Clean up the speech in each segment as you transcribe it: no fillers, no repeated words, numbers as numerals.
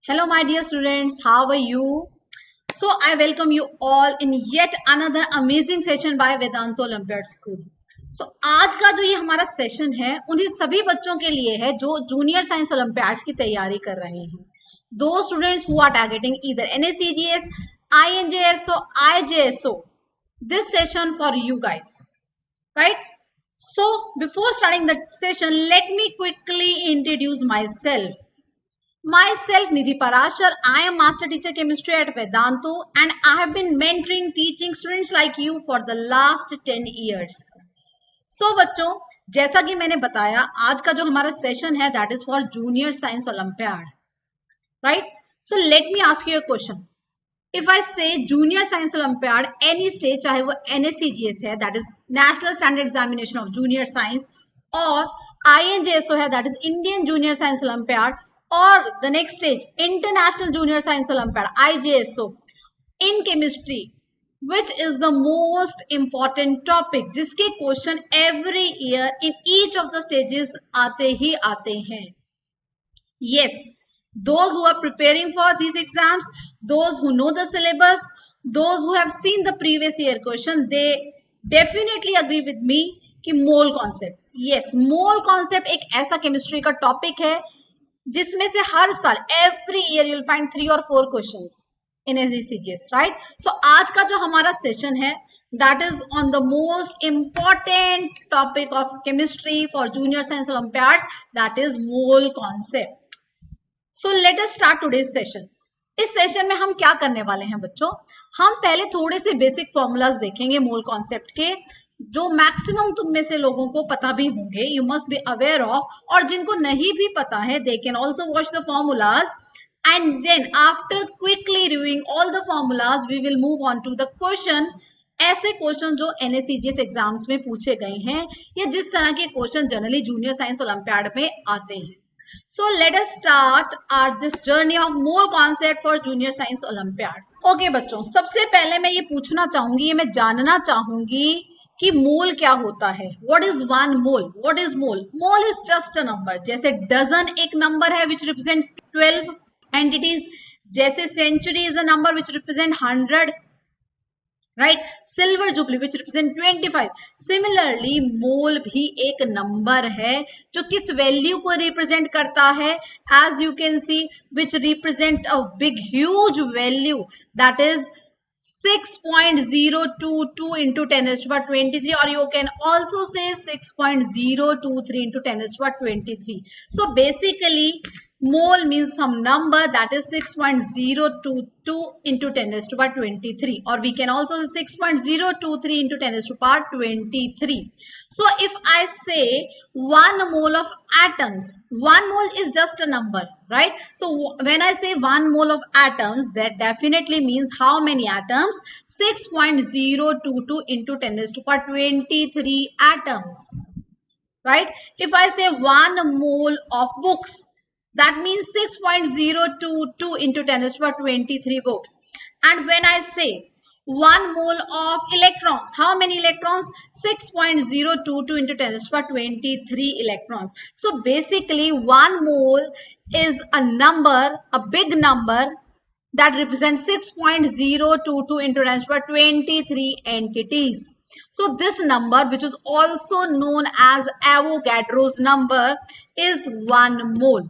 Hello, my dear students. How are you? So, I welcome you all in yet another amazing session by Vedantu Olympiad School. So, आज का जो ये हमारा session है उन्हीं सभी बच्चों के लिए है जो जूनियर साइंस ओलंपियाड्स की तैयारी कर रहे हैं. दो students who are targeting either NSCGS, INJSO, IJSO. This session for you guys, right? So, before starting the session, let me quickly introduce myself. Myself, Nidhi Parashar. I am Master Teacher Chemistry at Vedantu and I have been mentoring, teaching students like you for the last 10 years. So बच्चों, जैसा कि मैंने बताया आज का जो हमारा session है that is for Junior Science Olympiad, right? So let me ask you a question. If I say Junior Science Olympiad, any stage, चाहे वो NSCGS है that is National Standard Examination of Junior Science, और INJSO है that is Indian Junior Science Olympiad, or the next stage International Junior Science Olympiad IJSO, in chemistry, which is the most important topic जिसके question every year in each of the stages आते ही आते हैं. Yes, those who are preparing for these exams, those who know the syllabus, those who have seen the previous year question, they definitely agree with me कि mole concept. yes, mole concept एक ऐसा chemistry का topic है जिसमें से हर साल every year you will find 3 और 4 questions in NSCGS, right? सो आज का जो हमारा सेशन है that is on the most important topic of chemistry for junior science Olympiads, that is mole concept. So let us start today's session. इस session में हम क्या करने वाले हैं बच्चों? हम पहले थोड़े से बेसिक फॉर्मूलाज देखेंगे मोल कॉन्सेप्ट के, जो मैक्सिमम तुम में से लोगों को पता भी होंगे, you must be aware of, और जिनको नहीं भी पता है they can also watch the formulas and then after quickly reviewing all the formulas we will move on to the question. ऐसे क्वेश्चन जो NSCGS एग्जाम्स में पूछे गए हैं या जिस तरह के question generally junior science olympiad में आते हैं. So let us start our this journey of mole concept for junior science olympiad. Okay बच्चों, सबसे पहले मैं ये पूछना चाहूंगी, ये मैं जानना चाहूंगी कि मोल क्या होता है. What is one mole? What is mole? Mole is just a number. जैसे डजन एक नंबर है which represent 12 entities. जैसे century is a number which represent 100. Right, silver jubilee which represent 25. Similarly mole भी एक नंबर है जो किस value को रिप्रेजेंट करता है, as you can see which represent a big huge value that is 6.022 into 10 raised to power 23, or you can also say 6.023 into 10 raised to power 23. So basically mole means some number that is 6.022 into 10 raised to power 23, or we can also say 6.023 into 10 raised to power 23. So if I say 1 mole of atoms, 1 mole is just a number, right? So when I say 1 mole of atoms, that definitely means how many atoms? 6.022 into 10 raised to power 23 atoms, right? If I say 1 mole of books, that means 6.022 into 10 raised to power 23 books. And when I say 1 mole of electrons, how many electrons? 6.022 into 10 raised to power 23 electrons. So basically 1 mole is a number, a big number that represents 6.022 into 10 raised to power 23 entities. So this number, which is also known as Avogadro's number, is 1 mole.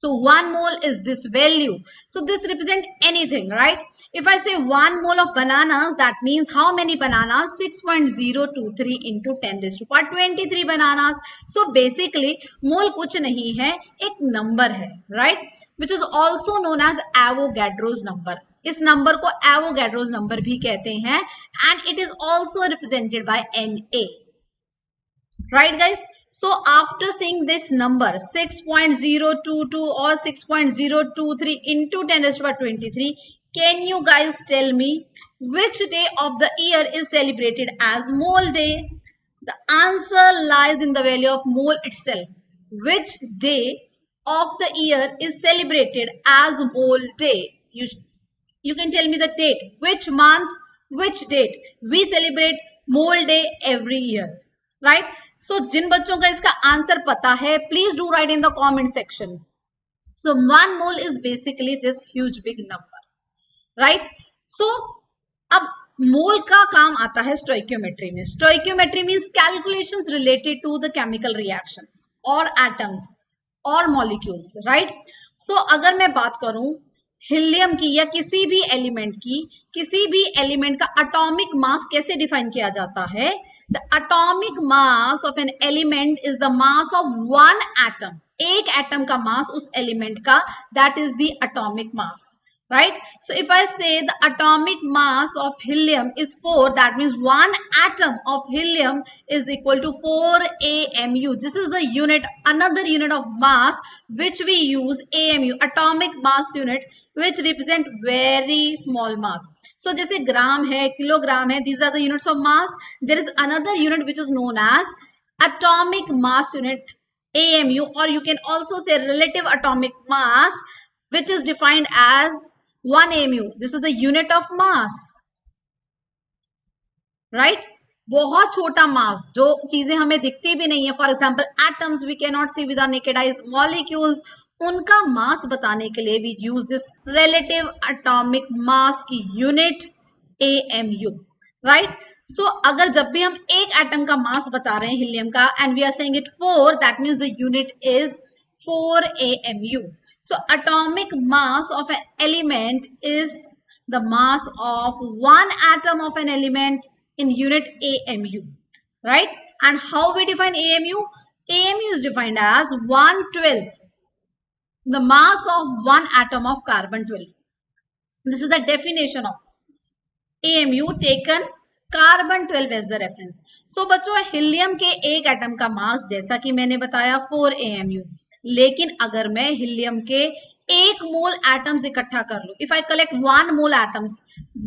So 1 mole is this value. So this represents anything, right? If I say 1 mole of bananas, that means how many bananas? 6.023 into 10 raised to power 23 bananas. So basically mole कुछ नहीं है, एक number है, right? Which is also known as Avogadro's number. इस number को Avogadro's number भी कहते हैं, and it is also represented by Na. Right guys? So after seeing this number 6.022 or 6.023 into 10 raised to power 23, can you guys tell me which day of the year is celebrated as mole day? The answer lies in the value of mole itself. Which day of the year is celebrated as mole day? You can tell me the date. Which month, which date? We celebrate mole day every year, right? So जिन बच्चों का इसका answer पता है, please do right in the comment section. So 1 mole is basically this huge big number, right? So अब मोल का काम आता है स्टोइक्योमेट्री में. Stoichiometry means calculations related to the chemical reactions और एटम्स और मॉलिक्यूल्स, राइट? सो अगर मैं बात करूं हीलियम की या किसी भी एलिमेंट का एटॉमिक मास कैसे डिफाइन किया जाता है? The atomic mass of an element is the mass of one atom. एक एटम का मास उस एलिमेंट का, that is the atomic mass, right? So if I say the atomic mass of helium is 4, that means one atom of helium is equal to 4 AMU. This is the unit, another unit of mass which we use, AMU, atomic mass unit, which represent very small mass. So जैसे ग्राम है, kilogram है, these are the units of mass. There is another unit which is known as atomic mass unit, AMU, or you can also say relative atomic mass, which is defined as 1 AMU. This is the unit of mass, right? बहुत छोटा मास, जो चीजें हमें दिखती भी नहीं है, for example atoms we can not see with our naked eyes, molecules, उनका मास बताने के लिए we use this relative atomic mass की यूनिट AMU, राइट? सो अगर जब भी हम एक एटम का मास बता रहे हैं हीलियम का and we are saying it 4, that means the unit is 4 AMU. So atomic mass of an element is the mass of one atom of an element in unit AMU, right? And how we define AMU? AMU is defined as 1/12 the mass of one atom of carbon 12. This is the definition of AMU taken carbon 12 as the reference. So बच्चों helium के एक atom का मास जैसा कि मैंने बताया 4 AMU, लेकिन अगर मैं हीलियम के 1 मोल एटम्स इकट्ठा कर लूं, if I collect 1 mole atoms,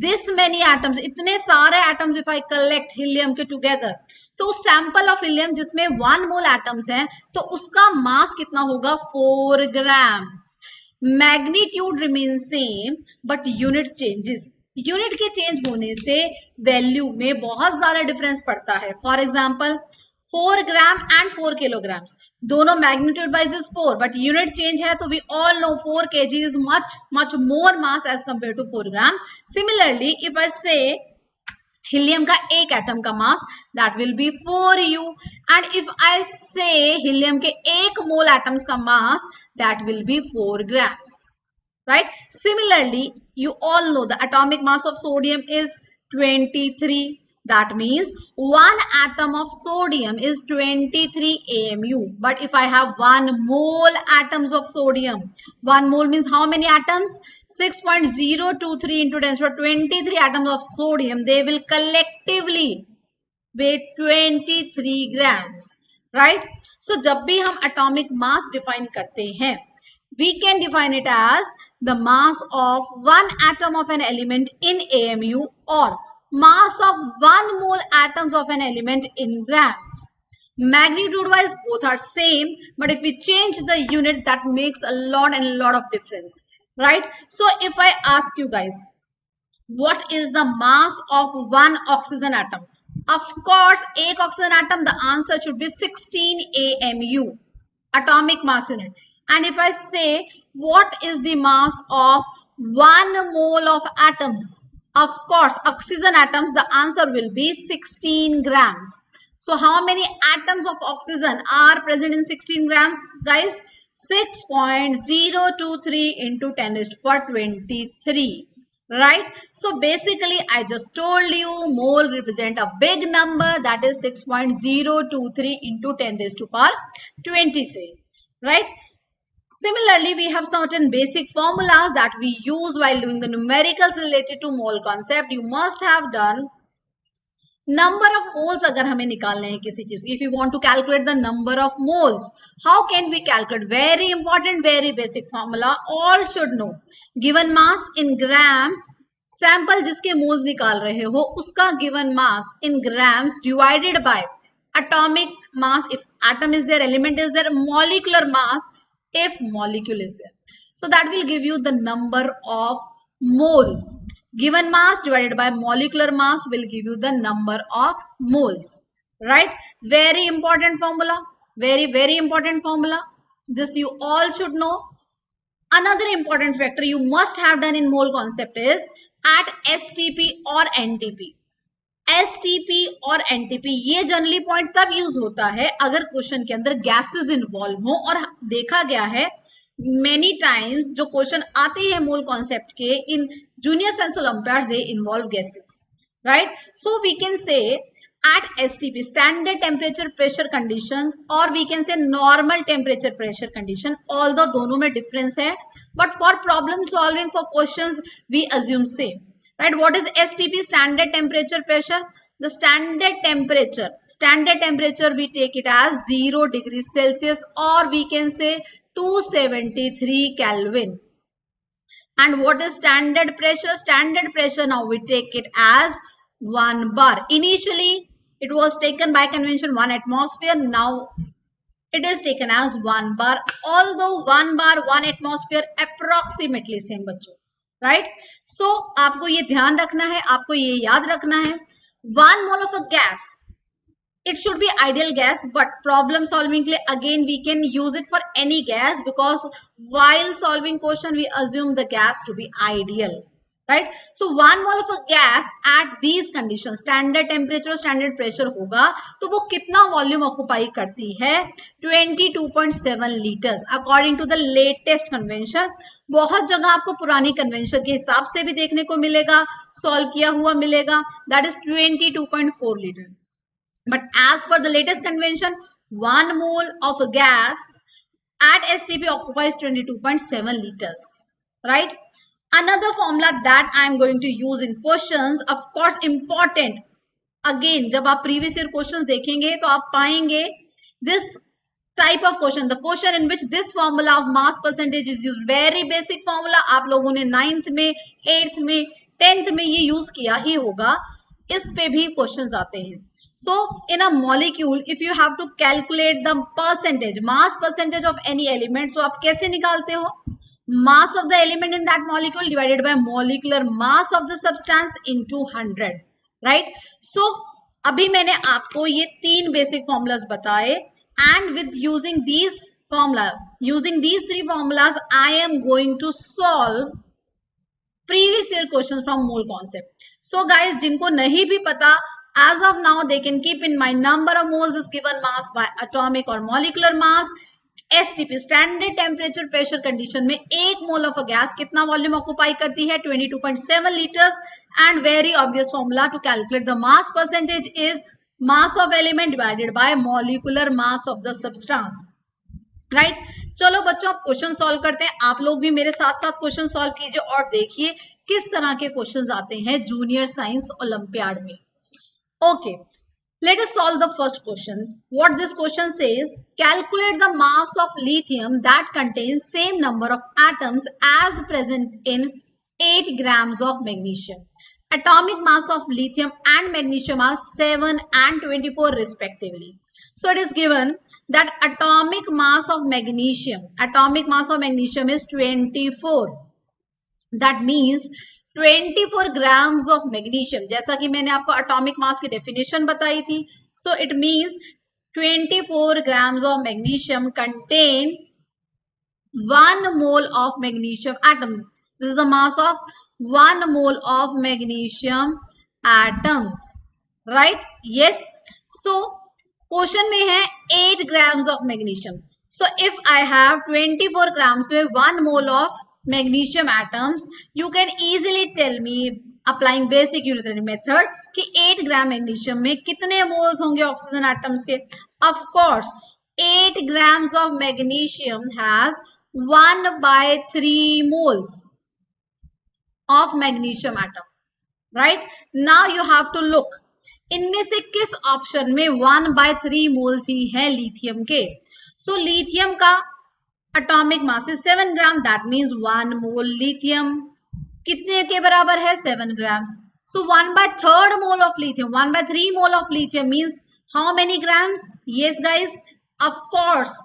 this many atoms, इतने सारे atoms if I collect helium के टुगेदर, तो उस सैंपल ऑफ हीलियम जिसमें 1 मोल एटम्स हैं, तो उसका मास कितना होगा? 4 grams. Magnitude remain same but unit changes. Unit के चेंज होने से वैल्यू में बहुत ज्यादा डिफरेंस पड़ता है. For example 4 gram and 4 kilograms, दोनों magnitude wise is 4, but unit change है, तो we all know 4 kg is much more mass as compare to 4 gram. Similarly if I say helium का एक एटम का mass, that will be 4U, and if I say helium के 1 mole atoms का mass, that will be 4 grams. Right? Similarly, you all know the atomic mass of sodium is 23. That means one atom of sodium is 23 AMU. But if I have 1 mole atoms of sodium, 1 mole means how many atoms? 6.023 into 10 to the 23 atoms of sodium. They will collectively weigh 23 grams. Right? So जब भी हम atomic mass define करते हैं, we can define it as the mass of one atom of an element in AMU or mass of 1 mole atoms of an element in grams. Magnitude wise both are same, but if we change the unit, that makes a lot of difference, right? So if I ask you guys, what is the mass of one oxygen atom? Of course, एक oxygen atom, the answer should be 16 AMU, atomic mass unit. And if I say what is the mass of 1 mole of atoms, of course oxygen atoms, the answer will be 16 grams. So how many atoms of oxygen are present in 16 grams, guys? 6.023 into 10 raised to the power 23, right? So basically I just told you mole represent a big number, that is 6.023 into 10 raised to the power 23, right? Similarly, we have certain basic formulas that we use while doing the numericals related to mole concept. You must have done number of moles. अगर हमें निकालने हैं किसी चीज, if you want to calculate the number of moles, how can we calculate? Very important, very basic formula. All should know. Given mass in grams, sample जिसके moles निकाल रहे हो, उसका given mass in grams divided by atomic mass. If atom is there, element is there, molecular mass if molecule is there. So that will give you the number of moles. Given mass divided by molecular mass will give you the number of moles, right? Very important formula, very important formula. This you all should know. Another important factor you must have done in mole concept is at STP or NTP. STP और NTP ये generally point तब use होता है अगर question के अंदर gases involve हो, और देखा गया है मेनी टाइम्स जो क्वेश्चन आते हैं मोल कॉन्सेप्ट के in junior science olympiads they involve gases, right. So we can say at STP standard temperature pressure condition और we can say normal temperature pressure condition, although दोनों में difference है, but for problem solving for questions we assume same, right. What is STP? Standard temperature pressure. The standard temperature we take it as 0 degrees Celsius or we can say 273 Kelvin. And what is standard pressure? Standard pressure now we take it as 1 bar. Initially it was taken by convention 1 atmosphere. Now it is taken as 1 bar. Although 1 bar 1 atmosphere approximately same बच्चों, right? So आपको ये ध्यान रखना है, आपको ये याद रखना है. 1 mole of a gas, it should be ideal gas, but problem solving के लिए again we can use it for any gas because while solving question we assume the gas to be ideal. Right. So 1 mole of a gas at these conditions, standard temperature और standard pressure होगा तो वो कितना volume occupy करती है? 22.7 litres according to the latest convention. बहुत जगह आपको पुरानी कन्वेंशन के हिसाब से भी देखने को मिलेगा, सॉल्व किया हुआ मिलेगा, that is 22.4 litre. But as per the latest convention 1 mole of a gas at STP occupies 22.7 liters, right? Another formula that I am going to use in questions, of course important. Again, जब आप previous year questions देखेंगे तो आप पाएंगे this type of question, the question in which this formula of mass percentage is used. Very basic formula, आप लोगों ने 9th में, 8th में, 10th में ये use किया ही होगा. इस पे भी questions आते हैं. So in a molecule, if you have to calculate the percentage, mass percentage of any element, so आप कैसे निकालते हो? Mass of the element in that molecule divided by molecular mass of the substance into 100, right? So अभी मैंने आपको ये 3 basic formulas बताए, and with using these 3 formulas I am going to solve previous year questions from mole concept. So guys, जिनको नहीं भी पता, as of now they can keep in mind number of moles is given mass by atomic or molecular mass. STP standard temperature pressure condition में 1 mole of a gas कितना volume occupy करती है? 22.7 litres. And very obvious formula to calculate the mass percentage is mass of element divided by molecular mass of the substance, right. चलो बच्चों आप question solve करते हैं. आप लोग भी मेरे साथ साथ क्वेश्चन सॉल्व कीजिए और देखिए किस तरह के क्वेश्चंस आते हैं जूनियर साइंस ओलंपियाड में. Okay, let us solve the first question. What this question says, calculate the mass of lithium that contains same number of atoms as present in 8 grams of magnesium. Atomic mass of lithium and magnesium are 7 and 24 respectively. So it is given that atomic mass of magnesium is 24. That means 24 grams of magnesium. जैसा कि मैंने आपको atomic mass की definition बताई थी. So it means 24 grams of magnesium contain 1 mole of magnesium atom. This is the mass of 1 mole of magnesium atoms, right? Yes. So question में है 8 grams of magnesium. So if I have 24 grams with 1 mole of magnesium atoms, you can easily tell me applying basic unitary method कि 8 ग्राम magnesium में कितने moles होंगे oxygen atoms के. Of course 8 grams of magnesium has 1/3 moles of magnesium atom, right? Now you have to look इनमें से किस option में 1/3 moles ही है लिथियम के. So लिथियम का atomic mass is 7 gram. That means 1 mole lithium कितने के बराबर है? 7 grams. So 1/3 mole of lithium, 1/3 mole of lithium means how many grams? Yes guys, of course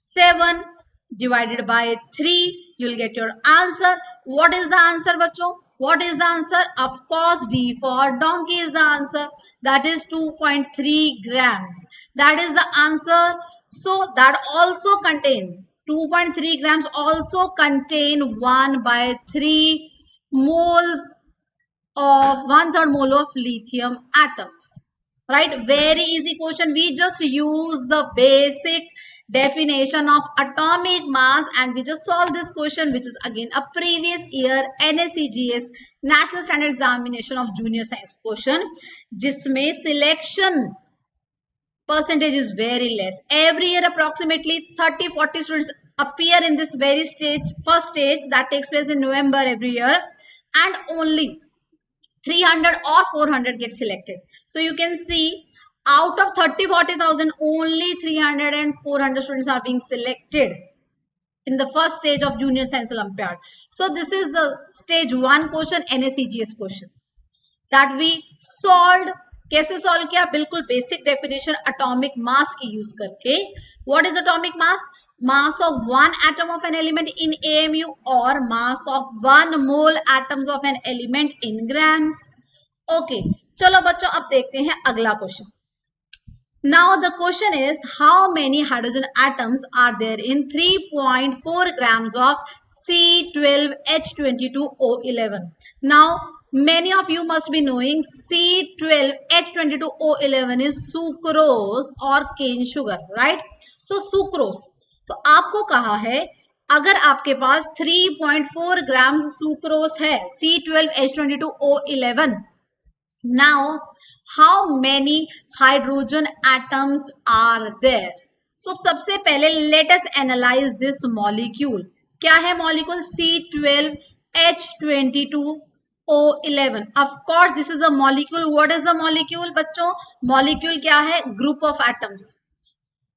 7 divided by 3, you'll get your answer. What is the answer बच्चों? What is the answer? Of course D for donkey is the answer. That is 2.3 grams. That is the answer. So that also contain 2.3 grams also contain 1/3 moles of 1/3 mole of lithium atoms. Right? Very easy question. We just use the basic definition of atomic mass and we just solve this question, which is again a previous year NSCGS National Standard Examination of Junior Science question, जिसमें selection percentage is very less. Every year approximately 30-40 students appear in this very first stage that takes place in November every year, and only 300 or 400 get selected. So you can see out of 30-40,000 only 300 and 400 students are being selected in the first stage of Junior Science Olympiad. So this is the stage 1 question, NSCGS question that we solved. कैसे solve किया? बिल्कुल basic definition atomic mass की use करके. What is atomic mass? Mass of one atom of an element in AMU और mass of 1 mole atoms of an element in grams. Okay, चलो बच्चों अब देखते हैं अगला question. Now the question is, how many hydrogen atoms are there in 3.4 grams of C12H22O11? Now many of you must be knowing C12H22O11 is sucrose or cane sugar, right? So sucrose. तो आपको कहा है अगर आपके पास 3.4 grams sucrose है C12H22O11, now how many hydrogen atoms are there? So सबसे पहले let us analyze this molecule. क्या है molecule? C12H22O11. Of course this is a molecule. What is a molecule बच्चों? Molecule क्या है? Group of atoms.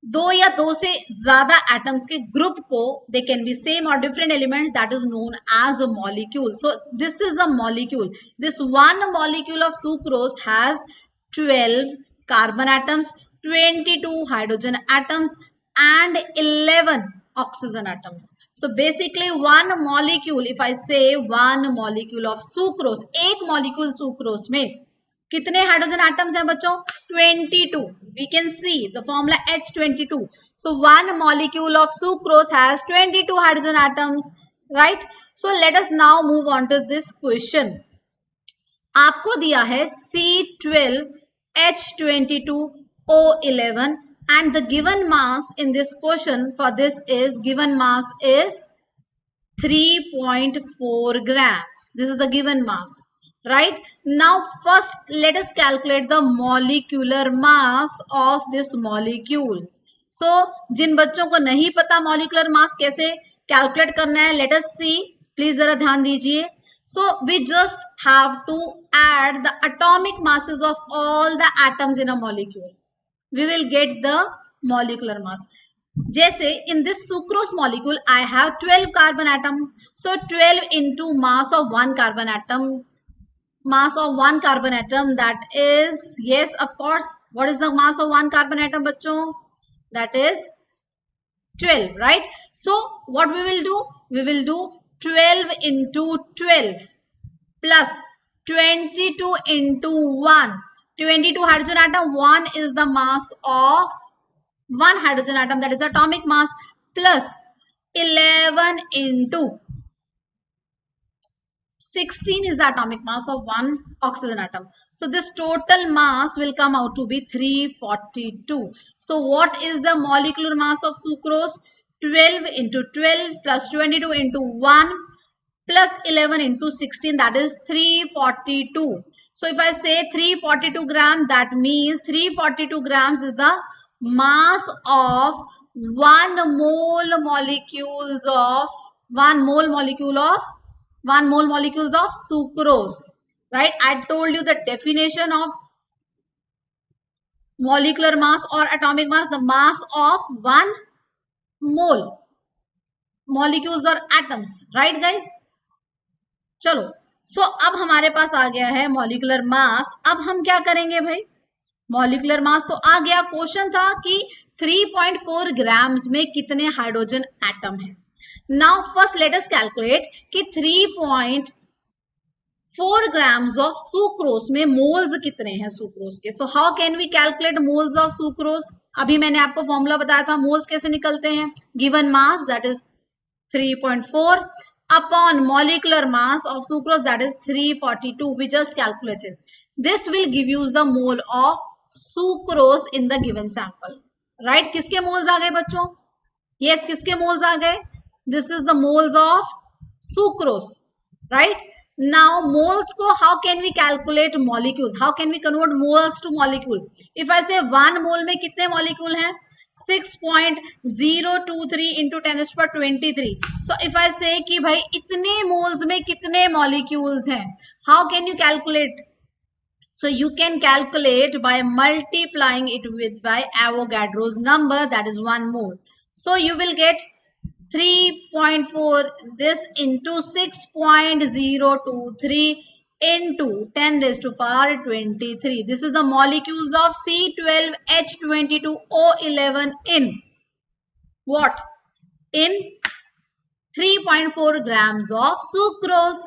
दो या दो से ज्यादा atoms के group को they can be same or different elements, that is known as a molecule. So this is a molecule. This one molecule of sucrose has 12 carbon atoms, 22 hydrogen atoms and 11 oxygen atoms. So basically one molecule, if I say one molecule of sucrose, एक molecule sucrose में कितने hydrogen atoms हैं बच्चों? 22. We can see the formula H22. So one molecule of sucrose has 22 hydrogen atoms, right? So let us now move on to this question. आपको दिया है C12H22O11 and the given mass in this question for this is, given mass is 3.4 grams. This is the given mass. Right? Now first let us calculate the molecular mass of this molecule. So जिन बच्चों को नहीं पता molecular mass कैसे calculate करना है, let us see. Please जरा ध्यान दीजिए. So we just have to add the atomic masses of all the atoms in a molecule. We will get the molecular mass. जैसे in this sucrose molecule I have 12 carbon atom. So 12 into mass of one carbon atom. Mass of one carbon atom, that is, yes, of course, what is the mass of one carbon atom bachcho? That is 12, right? So what we will do? We will do 12 into 12 plus 22 into 1. 22 hydrogen atom, 1 is the mass of one hydrogen atom, that is atomic mass, plus 11 into 16 is the atomic mass of one oxygen atom. So this total mass will come out to be 342. So what is the molecular mass of sucrose? 12 into 12 plus 22 into 1 plus 11 into 16, that is 342. So if I say 342 grams, that means 342 grams is the mass of one mole molecules of sucrose, right? I told you the definition of molecular mass or atomic mass, the mass of one mole molecules or atoms, right guys? चलो, so अब हमारे पास आ गया है molecular mass. अब हम क्या करेंगे भाई? molecular mass तो आ गया. क्वेश्चन था कि 3.4 ग्राम्स में कितने हाइड्रोजन एटम है. Now first let us calculate कि 4 grams of sucrose में मोल्स कितने हैं सुक्रोज के? So how can we calculate moles of sucrose? अभी मैंने आपको फॉर्मूला बताया था मोल्स कैसे निकलते हैं. Given mass that is 3.4 upon molecular mass of sucrose that is 342. We just calculated. This will give you the mole of sucrose in the given sample. Right? किसके moles आ गए बच्चों? Yes, किसके moles आ गए? This is the moles of sucrose. Right? Now moles को how can we calculate molecules? How can we convert moles to molecule? If I say 1 mole में कितने molecule हैं? 6.023 into 10 to the power 23. So if I say कि भाई इतने moles में कितने molecules हैं, how can you calculate? So you can calculate by multiplying it with by Avogadro's number, that is 1 mole. So you will get 3.4 this into 6.023 into 10 raised to power 23. This is the molecules of C12H22O11 in what? In 3.4 grams of sucrose.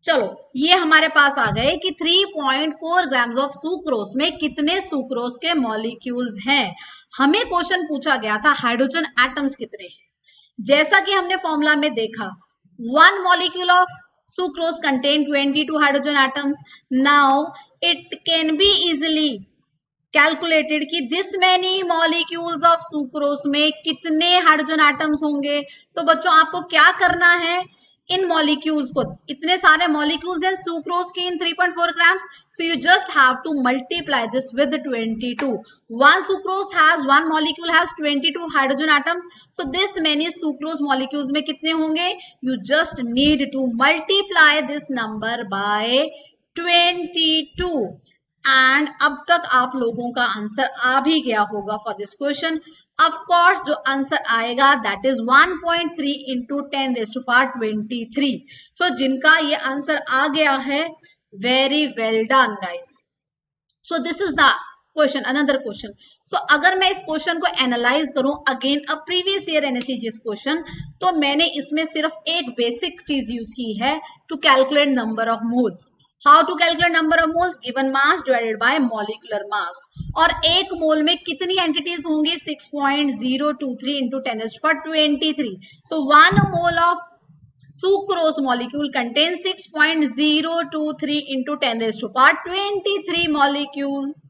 चलो ये हमारे पास आ गए कि 3.4 grams of sucrose में कितने sucrose के molecules हैं. हमें क्वेश्चन पूछा गया था हाइड्रोजन एटम्स कितने हैं. जैसा कि हमने फॉर्मूला में देखा 1 molecule of sucrose contain 22 hydrogen atoms. Now it can be easily calculated कि this many molecules of sucrose में कितने हाइड्रोजन एटम्स होंगे. तो बच्चों आपको क्या करना है, इन मॉलिक्यूल्स को, इतने सारे मॉलिक्यूल्स हैं सुक्रोज के इन 3.4 grams, so you just have to multiply this with 22. One sucrose has, one molecule has 22 hydrogen atoms, so this many sucrose molecules में कितने होंगे? You just need to multiply this number by 22. And अब तक आप लोगों का answer आ भी गया होगा for this question. Of course जो आंसर आएगा that is 1.3 into 10 raise to power 23. So जिनका ये आंसर आ गया है, very well done guys. So this is the question, another question. So अगर मैं इस क्वेश्चन को एनालाइज करूं again a previous year NSEGS question, तो मैंने इसमें सिर्फ एक बेसिक चीज यूज की है to calculate number of moles. How to calculate number of moles? Given mass divided by molecular mass. और एक मोल में कितनी एंटिटीज होंगी? 6.023 into 10 raised to power 23. So 1 mole of sucrose molecule contains 6.023 into 10 raised to power 23 molecules.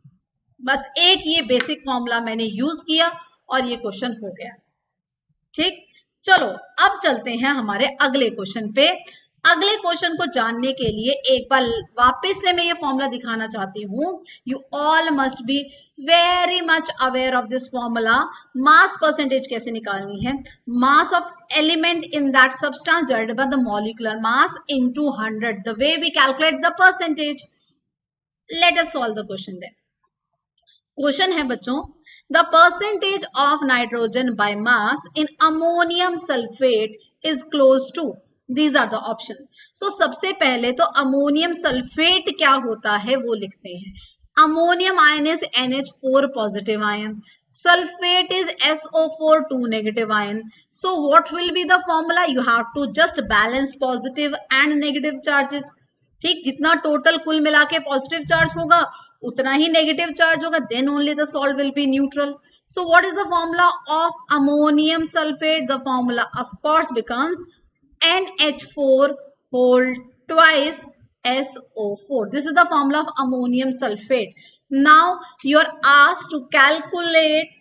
बस एक ये basic formula मैंने use किया और ये क्वेश्चन हो गया. ठीक, चलो अब चलते हैं हमारे अगले क्वेश्चन पे. अगले क्वेश्चन को जानने के लिए एक बार वापस से मैं ये फॉर्मूला दिखाना चाहती हूँ. You all must be very much aware of this formula. Mass percentage कैसे निकालनी है? Mass of element in that substance divided by the molecular mass into 100. The way we calculate the percentage. Let us solve the question then. Question है बच्चों, the percentage of nitrogen by mass in ammonium sulphate is close to. These are the option. So सबसे पहले तो ammonium sulphate क्या होता है वो लिखते हैं. Ammonium ion is NH4 positive ion, sulphate is SO4 2 negative ion. So what will be the formula? You have to just balance positive and negative charges. ठीक, जितना टोटल कुल मिला के पॉजिटिव चार्ज होगा उतना ही नेगेटिव चार्ज होगा, then only the salt will be neutral. So what is the formula of ammonium sulphate? The formula of course becomes NH4 whole twice SO4. This is the formula of ammonium sulfate. Now you are asked to calculate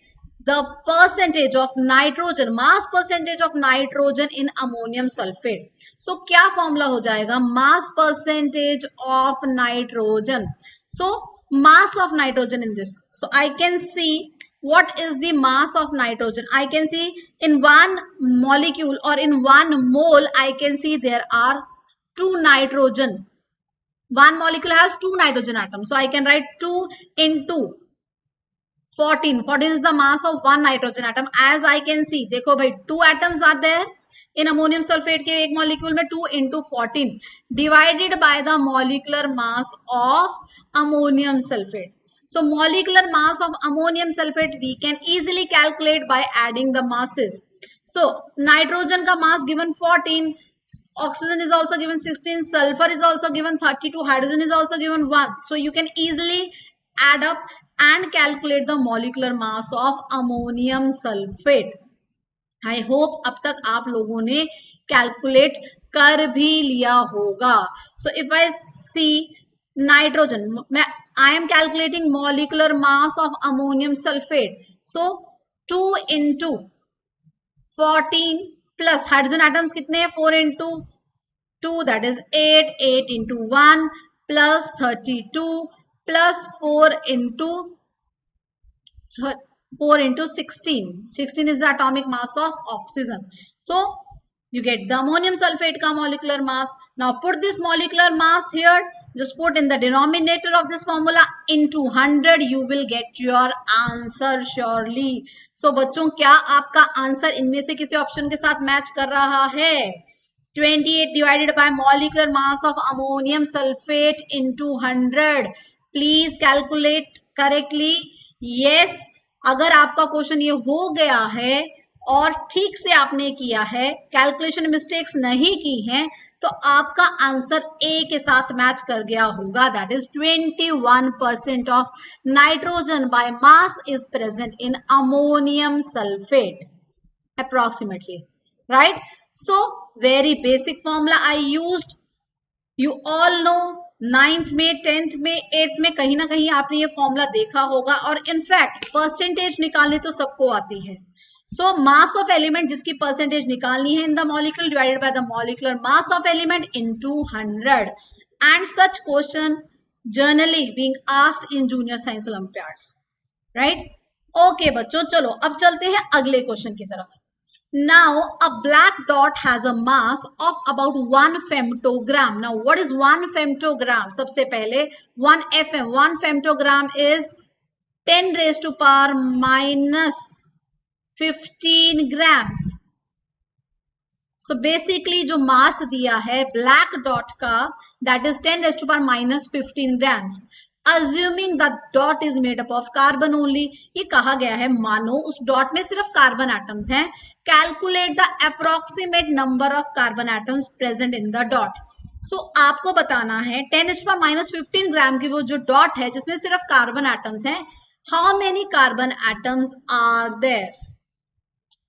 the percentage of nitrogen, mass percentage of nitrogen in ammonium sulfate. So क्या formula हो जाएगा? Mass percentage of nitrogen. So mass of nitrogen in this. So I can see what is the mass of nitrogen. I can see in one molecule or in one mole I can see there are 2 nitrogen. One molecule has 2 nitrogen atoms, so I can write 2 into 14. 14 is the mass of one nitrogen atom. As I can see, देखो भाई 2 atoms are there in ammonium sulfate के एक molecule में 2 into 14 divided by the molecular mass of ammonium sulfate. So molecular mass of ammonium sulfate we can easily calculate by adding the masses. So nitrogen का mass given 14, Oxygen is also given 16, sulfur is also given 32, hydrogen is also given 1. So you can easily add up and calculate the molecular mass of ammonium sulfate. I hope अब तक आप लोगों ने calculate कर भी लिया होगा. So if I see nitrogen, I am calculating molecular mass of ammonium sulfate. So 2 into 14 plus hydrogen atoms कितने हैं? 4 into 2 that is 8, 8 into 1 plus 32 plus 4 into 16. 16 is the atomic mass of oxygen. So you get the ammonium sulfate ka molecular mass. Now put this molecular mass here. Just put in the denominator of this formula into 100. You will get your answer surely. So बच्चों क्या आपका answer इनमें से किसी option के साथ match कर रहा है? 28 divided by molecular mass of ammonium sulfate into 100. Please calculate correctly. Yes. अगर आपका क्वेश्चन ये हो गया है और ठीक से आपने किया है, कैलकुलेशन मिस्टेक्स नहीं की हैं, तो आपका आंसर ए के साथ मैच कर गया होगा. That is 21% of nitrogen by mass is present in ammonium sulphate approximately, right? So very basic formula I used. You all know 9th में 10th में 8th में कहीं ना कहीं आपने ये फॉर्मूला देखा होगा और इनफैक्ट परसेंटेज निकालनी तो सबको आती है. सो मास ऑफ एलिमेंट जिसकी परसेंटेज निकालनी है in the molecule divided by the molecular mass of element into 100 and such question generally being asked in junior science Olympiads, right? Okay बच्चों, चलो अब चलते हैं अगले क्वेश्चन की तरफ. Now a black dot has a mass of about 1 femtogram. Now what is 1 femtogram? सबसे पहले 1 FM. 1 femtogram is 10 raised to power minus 15 grams. So basically जो मास दिया है ब्लैक डॉट का that is 10 raised to power minus 15 grams. Assuming the dot is made up of carbon only. ये कहा गया है मानो उस डॉट में सिर्फ कार्बन एटम्स हैं. Calculate the approximate number of carbon atoms present in the dot. So आपको बताना है 10 raised to power minus 15 ग्राम की वो जो डॉट है जिसमें सिर्फ कार्बन एटम्स हैं, how many carbon atoms are there?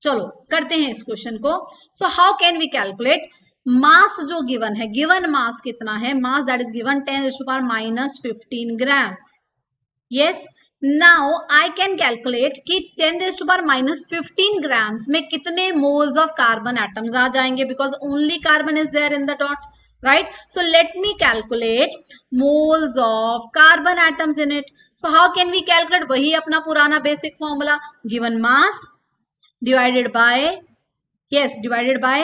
चलो करते हैं इस क्वेश्चन को. So how can we calculate? मास जो गिवन है, गिवन मास कितना है? Mass that is given 10 raised to power minus 15 grams. Yes, now I can calculate कि 10 raised to power minus 15 grams में कितने moles of carbon atoms आ जाएंगे, because only carbon is there in the dot, right? So let me calculate moles of carbon atoms in it. So how can we calculate? वही अपना पुराना basic formula, given mass divided by, yes, divided by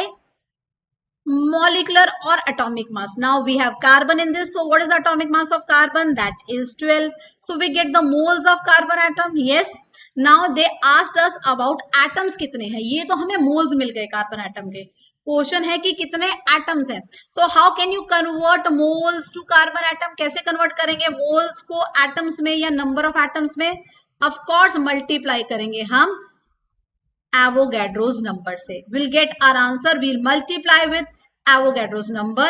molecular or atomic mass. Now we have carbon in this, so what is the atomic mass of carbon? That is 12. So we get the moles of carbon atom. Yes, now they asked us about atoms कितने हैं. ये तो हमें moles मिल गए carbon atom के. Question है कि कितने एटम्स हैं. So how can you convert moles to carbon atom? कैसे कन्वर्ट करेंगे मोल्स को एटम्स में या नंबर ऑफ एटम्स में? ऑफ कोर्स मल्टीप्लाई करेंगे हम Avogadro's number से. We'll get our answer. We'll multiply with Avogadro's number.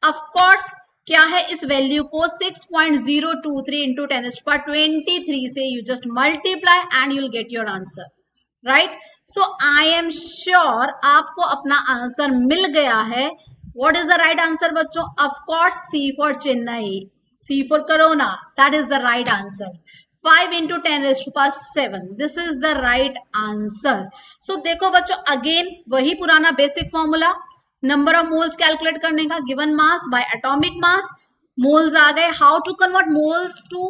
Of course, क्या है इस वैल्यू को 6.023 into 10 raised to power 23 से you just multiply and you'll get your answer, right? So I am sure आपको अपना answer मिल गया है. What is the right answer बच्चों? Of course, C for Chennai, C for Corona. That is the right answer. 5 into 10 raised to power 7. This is the right answer. So देखो बच्चों, again वही पुराना basic formula, number of moles calculate करने का, given mass by atomic mass, moles आ गए. How to convert moles to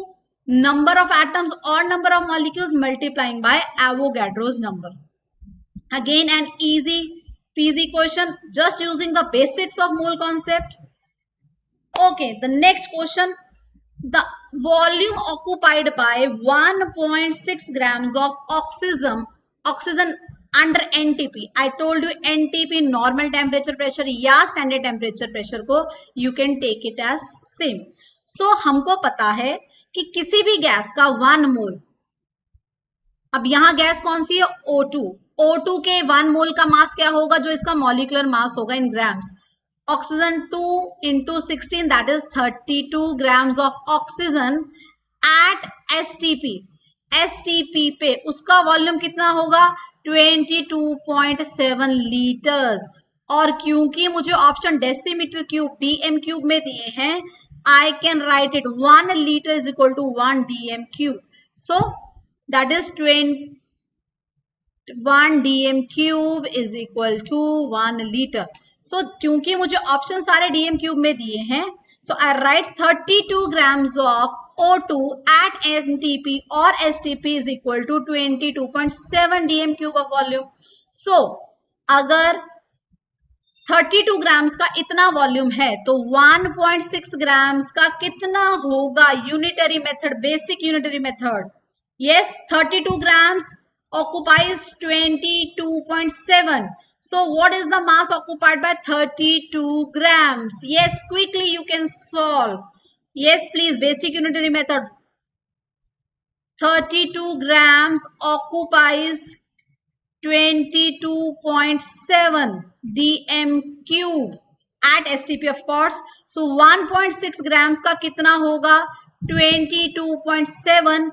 number of atoms or number of molecules? Multiplying by Avogadro's number. Again an easy peasy question, just using the basics of mole concept. Okay, the next question. The volume occupied by 1.6 grams of oxygen under NTP. I told you NTP normal temperature pressure या standard temperature pressure को you can take it as same. So हमको पता है कि किसी भी gas का 1 मोल, अब यहाँ गैस कौन सी है? O2. O2 के 1 मोल का मास क्या होगा? जो इसका मॉलिक्यूलर मास होगा in grams, oxygen 2 into 16, that is 32 grams of oxygen at STP. STP पे उसका वॉल्यूम कितना होगा 22.7 लीटर्स। और क्योंकि मुझे option decimetre cube DM cube में दिए हैं, I can write it 1 liter is equal to 1 dm cube. So that is 1 dm cube is equal to 1 liter. So क्योंकि मुझे ऑप्शन सारे dm cube में दिए हैं, so I write 32 grams of O2 at NTP or STP is equal to 22.7 dm cube of volume. So अगर 32 grams का इतना volume है तो 1.6 ग्राम्स का कितना होगा unitary method, basic unitary method. Yes, 32 grams occupies 22.7. So what is the mass occupied by 32 grams? Yes, quickly you can solve. Yes, please, basic unitary method. 32 grams occupies 22.7 dm cube at STP of course. So 1.6 grams का कितना होगा 22.7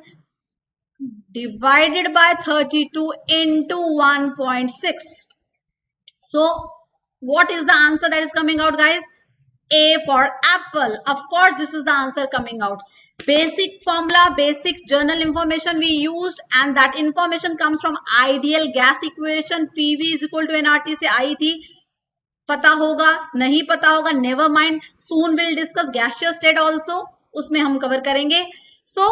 divided by 32 into 1.6. So what is the answer that is coming out, guys? A for apple. Of course, this is the answer coming out. Basic formula, basic journal information we used, and that information comes from ideal gas equation. PV is equal to nRT से आई थी, पता होगा नहीं पता होगा never mind. Soon we'll discuss gaseous state also, उसमें हम cover करेंगे. So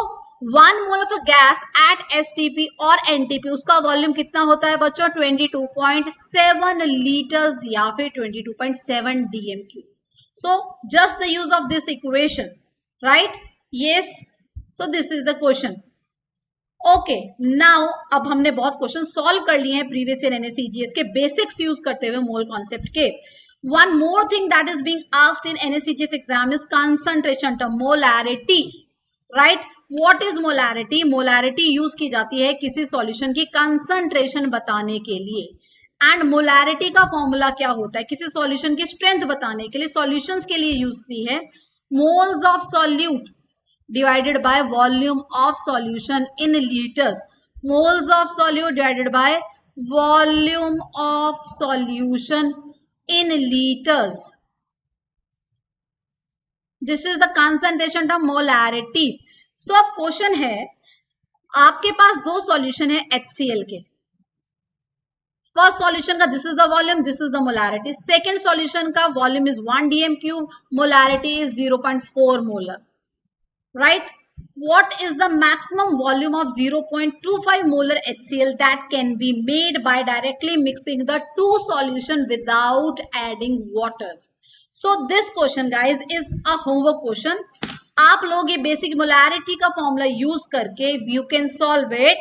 1 mole of a gas at STP और NTP, उसका वॉल्यूम कितना होता है बच्चों 22.7 लीटर्स या फिर 22.7 dm cube. So just the use of this equation, right? Yes, so this is the question. Okay, now अब हमने बहुत क्वेश्चन सॉल्व कर लिए हैं प्रीवियस ईयर NSEGS के बेसिक्स यूज करते हुए मोल कॉन्सेप्ट के. One more thing that is being asked in NSEGS exam is concentration term, molarity, right? What is molarity? Molarity use की जाती है किसी सॉल्यूशन की कंसंट्रेशन बताने के लिए. एंड मोलैरिटी का फॉर्मूला क्या होता है किसी सॉल्यूशन की स्ट्रेंथ बताने के लिए, सॉल्यूशंस के लिए यूज होती है. Moles of solute divided by volume of solution in litres. Moles of solute divided by volume of solution in litres. This is the concentration of molarity. So अब question है, आपके पास दो सॉल्यूशन है HCl के. First solution का this is the volume, this is the molarity. Second solution का volume is 1 dm cube, molarity is 0.4 molar, right? What is the maximum volume of 0.25 molar HCl that can be made by directly mixing the two solution without adding water? So this question guys is a homework question. आप लोग ये basic molarity का formula use करके you can solve it,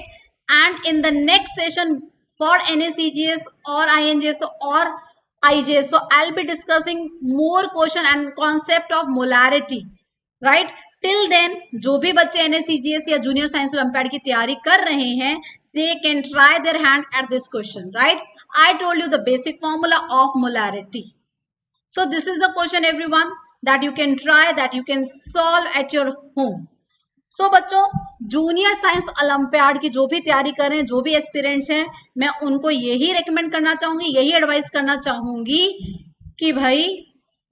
and in the next session for NSEGS or INJS or IJS, so I'll be discussing more question and concept of molarity, right? Till then जो भी बच्चे NSEGS या junior science olympiad की तैयारी कर रहे हैं, they can try their hand at this question, right? I told you the basic formula of molarity. So this is the question everyone that you can try, that you can solve at your home. सो बच्चों, junior science olympiad की जो भी तैयारी कर रहे हैं, जो भी एस्पिरेंट्स हैं, मैं उनको यही रेकमेंड करना चाहूंगी, यही एडवाइस करना चाहूंगी कि भाई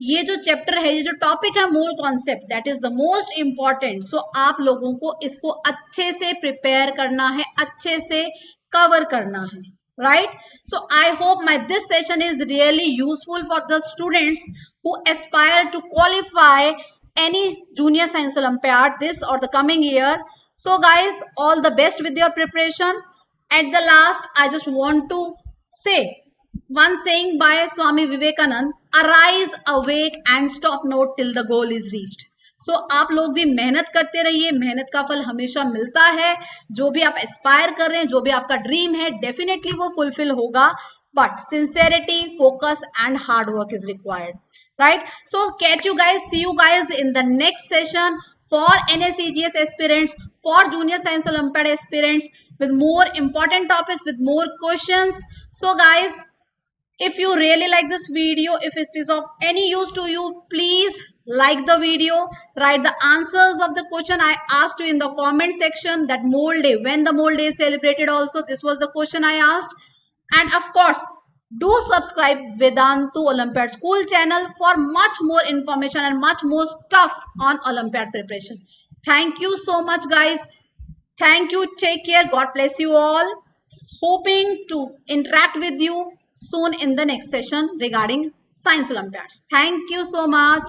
ये जो चैप्टर है, ये जो टॉपिक है mole concept, that is the most important. So आप लोगों को इसको अच्छे से प्रिपेयर करना है, अच्छे से कवर करना है, right? So I hope this session is really useful for the students who aspire to qualify any junior science olympiad this or the coming year. So guys, all the best with your preparation. At the last, I just want to say one saying by Swami Vivekanand: arise, awake and stop not till the goal is reached. So आप लोग भी मेहनत करते रहिए, मेहनत का फल हमेशा मिलता है. जो भी आप एस्पायर कर रहे हैं, जो भी आपका ड्रीम है, डेफिनेटली वो फुलफिल होगा. But sincerity, focus and hard work is required, right? So catch you guys, see you guys in the next session for NSEGS aspirants, for junior science olympiad aspirants, with more important topics, with more questions. So guys, If you really like this video, if it is of any use to you, please like the video, write the answers of the question I asked you in the comment section. That mole day, when the mole day is celebrated, also this was the question I asked. And of course, do subscribe Vedantu Olympiad School channel for much more information and much more stuff on Olympiad preparation. Thank you so much, guys. Thank you. Take care. God bless you all. Hoping to interact with you soon in the next session regarding Science Olympiads. Thank you so much.